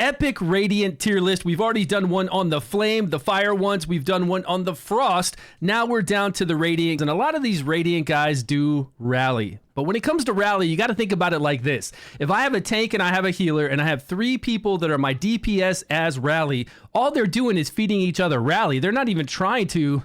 epic Radiant tier list. We've already done one on the Flame, the Fire ones. We've done one on the Frost. Now we're down to the Radiant, and a lot of these Radiant guys do rally. But when it comes to rally, you got to think about it like this. If I have a tank and I have a healer and I have 3 people that are my DPS as rally, all they're doing is feeding each other rally. They're not even trying to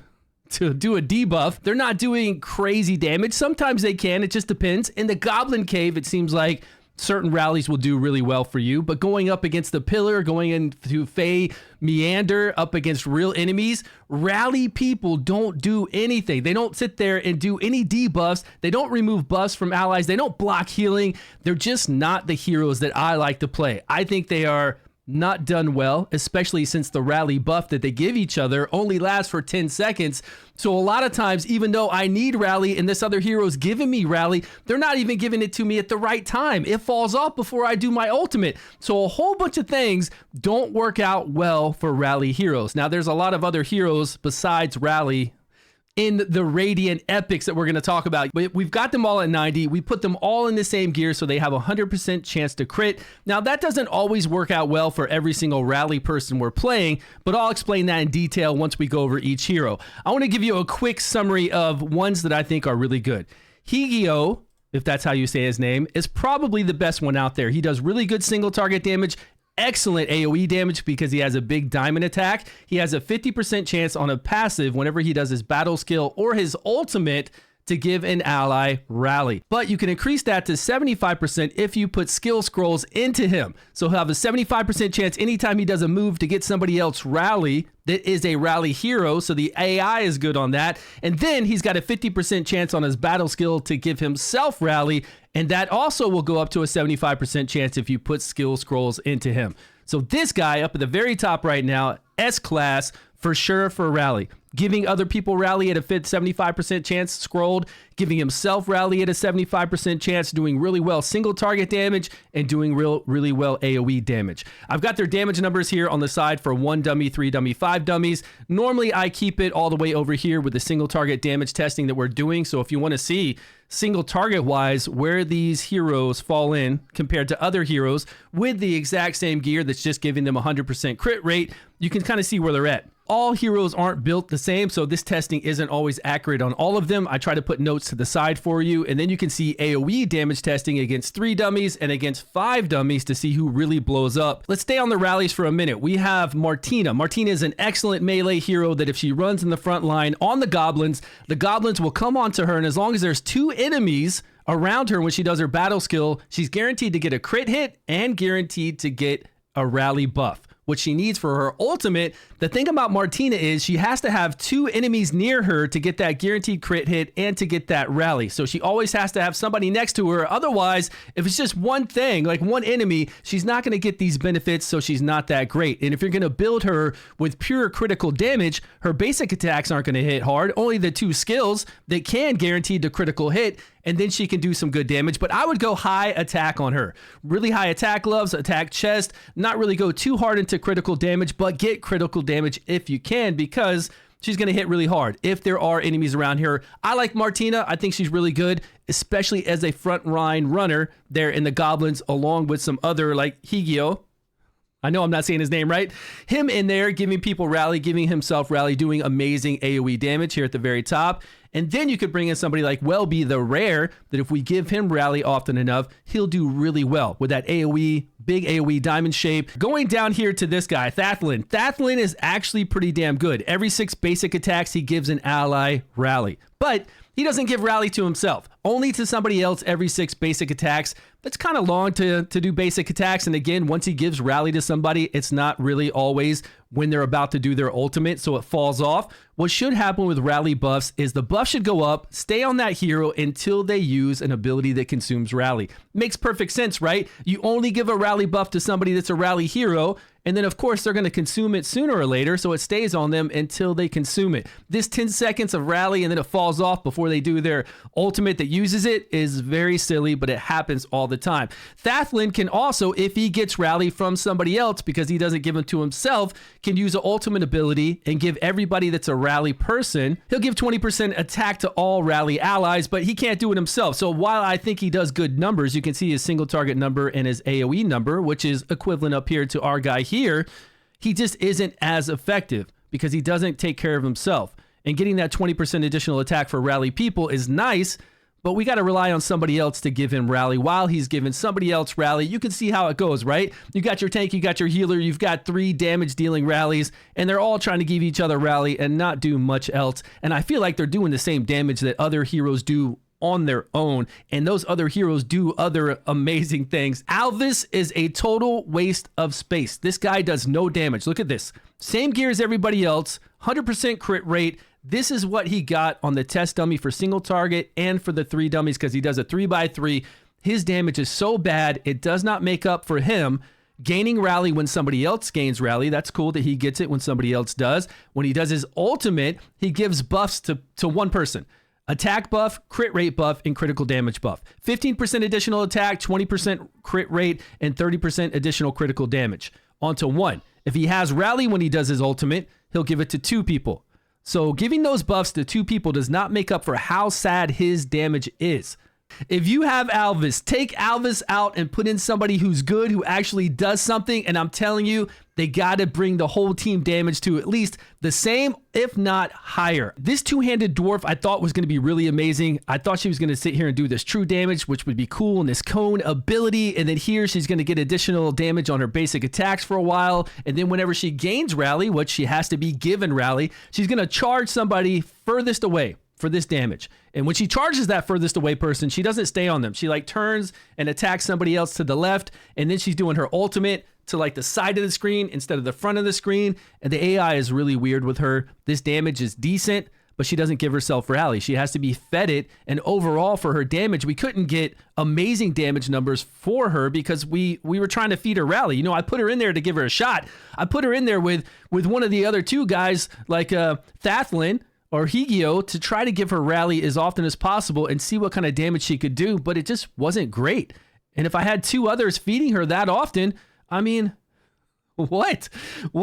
do a debuff. They're not doing crazy damage. Sometimes they can, it just depends. In the Goblin Cave, it seems like certain rallies will do really well for you, but going up against the Pillar, going into Fey Meander, up against real enemies, rally people don't do anything. They don't sit there and do any debuffs. They don't remove buffs from allies. They don't block healing. They're just not the heroes that I like to play. I think they are not done well, especially since the rally buff that they give each other only lasts for 10 seconds. So a lot of times, even though I need rally and this other hero's giving me rally, they're not even giving it to me at the right time. It falls off before I do my ultimate. So a whole bunch of things don't work out well for rally heroes. Now, there's a lot of other heroes besides rally in the Radiant epics that we're going to talk about. We've got them all at 90. We put them all in the same gear so they have a 100% chance to crit. Now, that doesn't always work out well for every single rally person we're playing, but I'll explain that in detail once we go over each hero. I want to give you a quick summary of ones that I think are really good. Higio, if that's how you say his name, is probably the best one out there. He does really good single target damage, excellent AoE damage because he has a big diamond attack. He has a 50% chance on a passive whenever he does his battle skill or his ultimate to give an ally rally. But you can increase that to 75% if you put skill scrolls into him. So he'll have a 75% chance anytime he does a move to get somebody else rally that is a rally hero. So the AI is good on that. And then he's got a 50% chance on his battle skill to give himself rally. And that also will go up to a 75% chance if you put skill scrolls into him. So this guy up at the very top right now, S-class, for sure for rally. Giving other people rally at a 75% chance scrolled, giving himself rally at a 75% chance, doing really well single target damage, and doing really well AoE damage. I've got their damage numbers here on the side for 1 dummy, 3 dummy, 5 dummies. Normally, I keep it all the way over here with the single target damage testing that we're doing. So if you want to see single target wise where these heroes fall in compared to other heroes with the exact same gear that's just giving them 100% crit rate, you can kind of see where they're at. All heroes aren't built the same, so this testing isn't always accurate on all of them. I try to put notes to the side for you, and then you can see AoE damage testing against 3 dummies and against 5 dummies to see who really blows up. Let's stay on the rallies for a minute. We have Martina. Martina is an excellent melee hero that if she runs in the front line on the goblins will come onto her, and as long as there's 2 enemies around her when she does her battle skill, she's guaranteed to get a crit hit and guaranteed to get a rally buff. What she needs for her ultimate, the thing about Martina is she has to have 2 enemies near her to get that guaranteed crit hit and to get that rally. So she always has to have somebody next to her. Otherwise, if it's just one thing, like one enemy, she's not going to get these benefits, so she's not that great. And if you're going to build her with pure critical damage, her basic attacks aren't going to hit hard. Only the 2 skills that can guarantee the critical hit, and then she can do some good damage. But I would go high attack on her. Really high attack gloves, attack chest, not really go too hard into critical damage, but get critical damage if you can, because she's going to hit really hard if there are enemies around here. I like Martina. I think she's really good, especially as a front line runner there in the goblins, along with some other like Higio. I know I'm not saying his name right. Him in there, giving people rally, giving himself rally, doing amazing AoE damage here at the very top. And then you could bring in somebody like Welby the Rare, that if we give him rally often enough, he'll do really well with that AoE, big AoE diamond shape. Going down here to this guy, Thathlin. Thathlin is actually pretty damn good. Every 6 basic attacks, he gives an ally rally. But he doesn't give rally to himself, only to somebody else every 6 basic attacks. That's kind of long to do basic attacks. And again, once he gives rally to somebody, it's not really always when they're about to do their ultimate, so it falls off. What should happen with rally buffs is the buff should go up, stay on that hero until they use an ability that consumes rally. Makes perfect sense, right? You only give a rally buff to somebody that's a rally hero, And then, of course, they're going to consume it sooner or later, so it stays on them until they consume it. This 10 seconds of rally and then it falls off before they do their ultimate that uses it is very silly, but it happens all the time. Thathlin can also, if he gets rally from somebody else because he doesn't give them to himself, can use an ultimate ability and give everybody that's a rally person, he'll give 20% attack to all rally allies, but he can't do it himself. So while I think he does good numbers, you can see his single target number and his AoE number, which is equivalent up here to our guy here, he just isn't as effective because he doesn't take care of himself. And getting that 20% additional attack for rally people is nice, but we got to rely on somebody else to give him rally while he's giving somebody else rally. You can see how it goes, right? You got your tank, you got your healer, you've got 3 damage dealing rallies, and they're all trying to give each other rally and not do much else. And I feel like they're doing the same damage that other heroes do on their own, and those other heroes do other amazing things. Alvis is a total waste of space. This guy does no damage. Look at this. Same gear as everybody else, 100% crit rate. This is what he got on the test dummy for single target and for the 3 dummies because he does a 3x3. His damage is so bad, it does not make up for him gaining rally when somebody else gains rally. That's cool that he gets it when somebody else does. When he does his ultimate, he gives buffs to one person. Attack buff, crit rate buff, and critical damage buff. 15% additional attack, 20% crit rate, and 30% additional critical damage onto one. If he has rally when he does his ultimate, he'll give it to 2 people. So giving those buffs to 2 people does not make up for how sad his damage is. If you have Alvis, take Alvis out and put in somebody who's good, who actually does something, and I'm telling you, they got to bring the whole team damage to at least the same, if not higher. This 2-handed dwarf I thought was going to be really amazing. I thought she was going to sit here and do this true damage, which would be cool, and this cone ability, and then here she's going to get additional damage on her basic attacks for a while, and then whenever she gains rally, which she has to be given rally, she's going to charge somebody furthest away for this damage. And when she charges that furthest away person, she doesn't stay on them. She like turns and attacks somebody else to the left, and then she's doing her ultimate to like the side of the screen instead of the front of the screen. And the AI is really weird with her. This damage is decent, but she doesn't give herself rally. She has to be fed it. And overall for her damage, we couldn't get amazing damage numbers for her because we were trying to feed her rally. You know, I put her in there to give her a shot. I put her in there with one of the other 2 guys like Thathlin or Higio to try to give her rally as often as possible and see what kind of damage she could do, but it just wasn't great. And if I had 2 others feeding her that often, I mean, what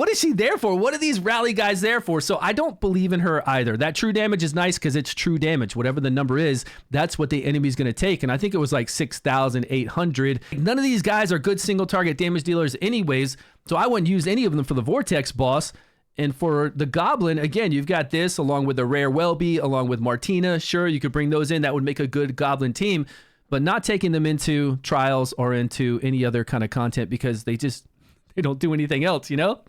is she there for? What are these rally guys there for? So I don't believe in her either. That true damage is nice because it's true damage. Whatever the number is, that's what the enemy's going to take. And I think it was like 6,800. None of these guys are good single target damage dealers anyways, so I wouldn't use any of them for the Vortex boss. And for the Goblin, again, you've got this along with the Rare Welby, along with Martina. Sure, you could bring those in. That would make a good Goblin team, but not taking them into trials or into any other kind of content because they don't do anything else, you know?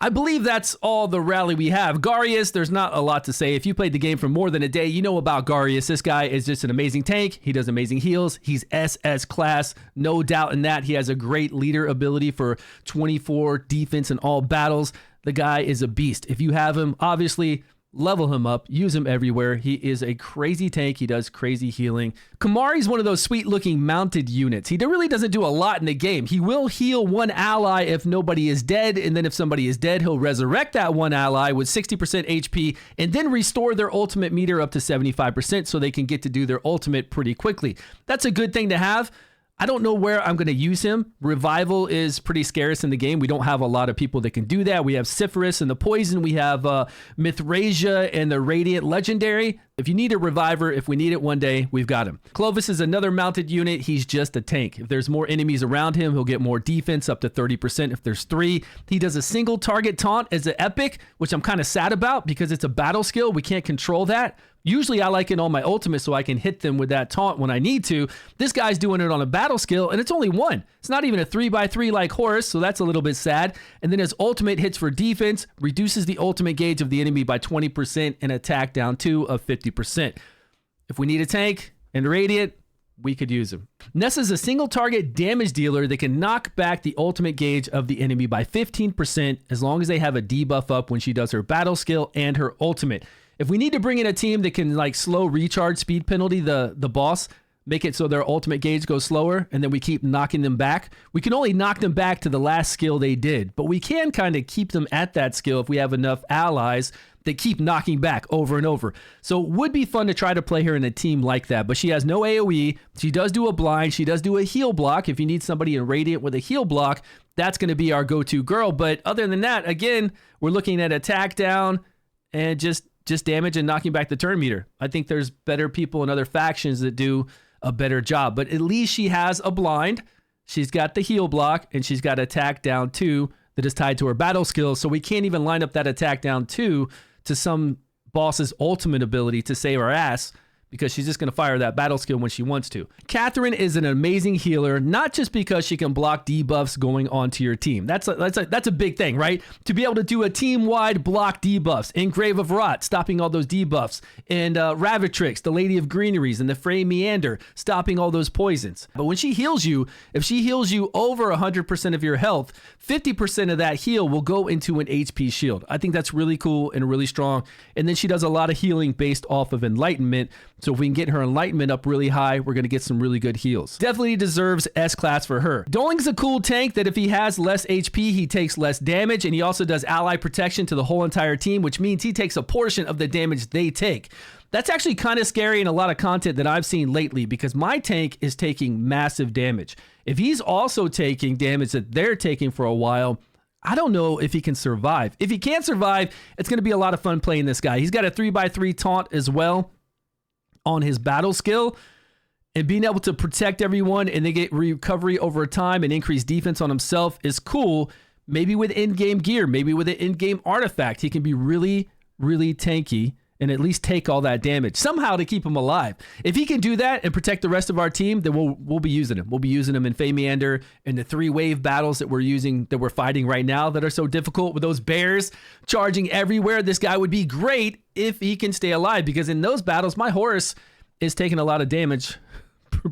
I believe that's all the rally we have. Garius, there's not a lot to say. If you played the game for more than a day, you know about Garius. This guy is just an amazing tank. He does amazing heals. He's SS class, no doubt in that. He has a great leader ability for 24 defense in all battles. The guy is a beast. If you have him, obviously, level him up, use him everywhere. He is a crazy tank. He does crazy healing. Kamari's one of those sweet looking mounted units. He really doesn't do a lot in the game. He will heal one ally if nobody is dead, and then if somebody is dead, he'll resurrect that one ally with 60% HP and then restore their ultimate meter up to 75% so they can get to do their ultimate pretty quickly. That's a good thing to have. I don't know where I'm going to use him. Revival is pretty scarce in the game. We don't have a lot of people that can do that. We have Syphoris and the Poison. We have Mithrasia and the Radiant Legendary. If you need a Reviver, if we need it one day, we've got him. Clovis is another mounted unit. He's just a tank. If there's more enemies around him, he'll get more defense, up to 30% if there's 3. He does a single target taunt as an epic, which I'm kind of sad about because it's a battle skill. We can't control that. Usually I like it on my ultimate so I can hit them with that taunt when I need to. This guy's doing it on a battle skill, and it's only 1. It's not even a 3x3 like Horus, so that's a little bit sad. And then his ultimate hits for defense, reduces the ultimate gauge of the enemy by 20% and attack down to of 50%. If we need a tank and Radiant, we could use him. Nessa's a single target damage dealer that can knock back the ultimate gauge of the enemy by 15% as long as they have a debuff up when she does her battle skill and her ultimate. If we need to bring in a team that can like slow recharge speed penalty the boss, make it so their ultimate gauge goes slower, and then we keep knocking them back. We can only knock them back to the last skill they did, but we can kind of keep them at that skill if we have enough allies that keep knocking back over and over. So it would be fun to try to play her in a team like that, but she has no AoE. She does do a blind. She does do a heal block. If you need somebody in Radiant with a heal block, that's going to be our go-to girl. But other than that, again, we're looking at attack down and just damage and knocking back the turn meter. I think there's better people in other factions that do a better job, but at least she has a blind. She's got the heal block, and she's got attack down 2 that is tied to her battle skill. So we can't even line up that attack down 2 to some boss's ultimate ability to save our ass, because she's just going to fire that battle skill when she wants to. Catherine is an amazing healer, not just because she can block debuffs going onto your team. That's a big thing, right? To be able to do a team-wide block debuffs in Grave of Rot, stopping all those debuffs, and Ravatrix, the Lady of Greeneries, and the Frey Meander, stopping all those poisons. But when she heals you, if she heals you over 100% of your health, 50% of that heal will go into an HP shield. I think that's really cool and really strong. And then she does a lot of healing based off of Enlightenment. So if we can get her Enlightenment up really high, we're going to get some really good heals. Definitely deserves S-class for her. Doling's a cool tank that if he has less HP, he takes less damage, and he also does ally protection to the whole entire team, which means he takes a portion of the damage they take. That's actually kind of scary in a lot of content that I've seen lately, because my tank is taking massive damage. If he's also taking damage that they're taking for a while, I don't know if he can survive. If he can't survive, it's going to be a lot of fun playing this guy. He's got a 3x3 taunt as well on his battle skill, and being able to protect everyone and they get recovery over time and increase defense on himself is cool. Maybe with in-game gear, maybe with an in-game artifact, he can be really, really tanky and at least take all that damage somehow to keep him alive. If he can do that and protect the rest of our team, then we'll be using him. We'll be using him in Frey Meander and the 3-wave battles that we're fighting right now that are so difficult with those bears charging everywhere. This guy would be great if he can stay alive, because in those battles, my horse is taking a lot of damage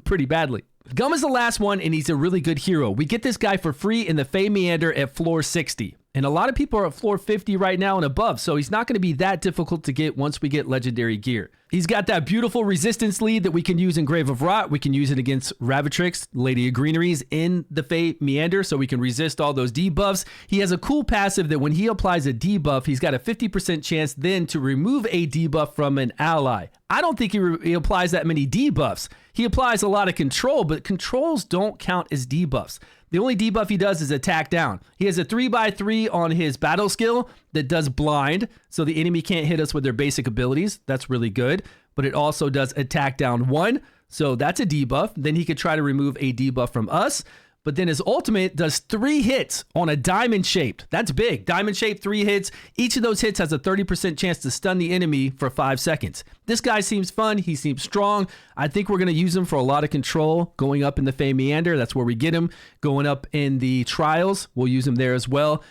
pretty badly. Gum is the last one, and he's a really good hero. We get this guy for free in the Frey Meander at floor 60. And a lot of people are at floor 50 right now and above, so he's not going to be that difficult to get once we get legendary gear. He's got that beautiful resistance lead that we can use in Grave of Rot. We can use it against Ravatrix, Lady of Greeneries, in the Frey Meander, so we can resist all those debuffs. He has a cool passive that when he applies a debuff, he's got a 50% chance then to remove a debuff from an ally. I don't think he applies that many debuffs. He applies a lot of control, but controls don't count as debuffs. The only debuff he does is attack down. He has a 3x3 on his battle skill that does blind, so the enemy can't hit us with their basic abilities. That's really good. But it also does attack down 1, so that's a debuff. Then he could try to remove a debuff from us. But then his ultimate does 3 hits on a diamond shaped. That's big. Diamond shaped 3 hits. Each of those hits has a 30% chance to stun the enemy for 5 seconds. This guy seems fun. He seems strong. I think we're going to use him for a lot of control going up in the Frey Meander. That's where we get him. Going up in the trials, we'll use him there as well.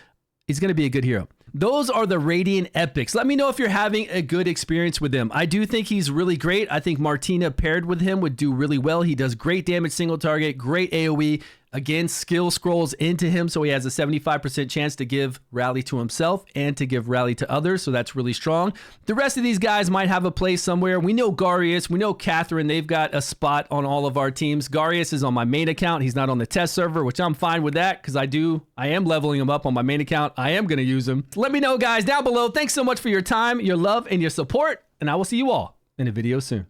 He's going to be a good hero. Those are the Radiant Epics. Let me know if you're having a good experience with him. I do think he's really great. I think Martina paired with him would do really well. He does great damage single target, great AoE. Again, skill scrolls into him, so he has a 75% chance to give rally to himself and to give rally to others, so that's really strong. The rest of these guys might have a place somewhere. We know Garius, we know Catherine, they've got a spot on all of our teams. Garius is on my main account. He's not on the test server, which I'm fine with that, because I am leveling him up on my main account. I am going to use him. Let me know, guys, down below. Thanks so much for your time, your love, and your support, and I will see you all in a video soon.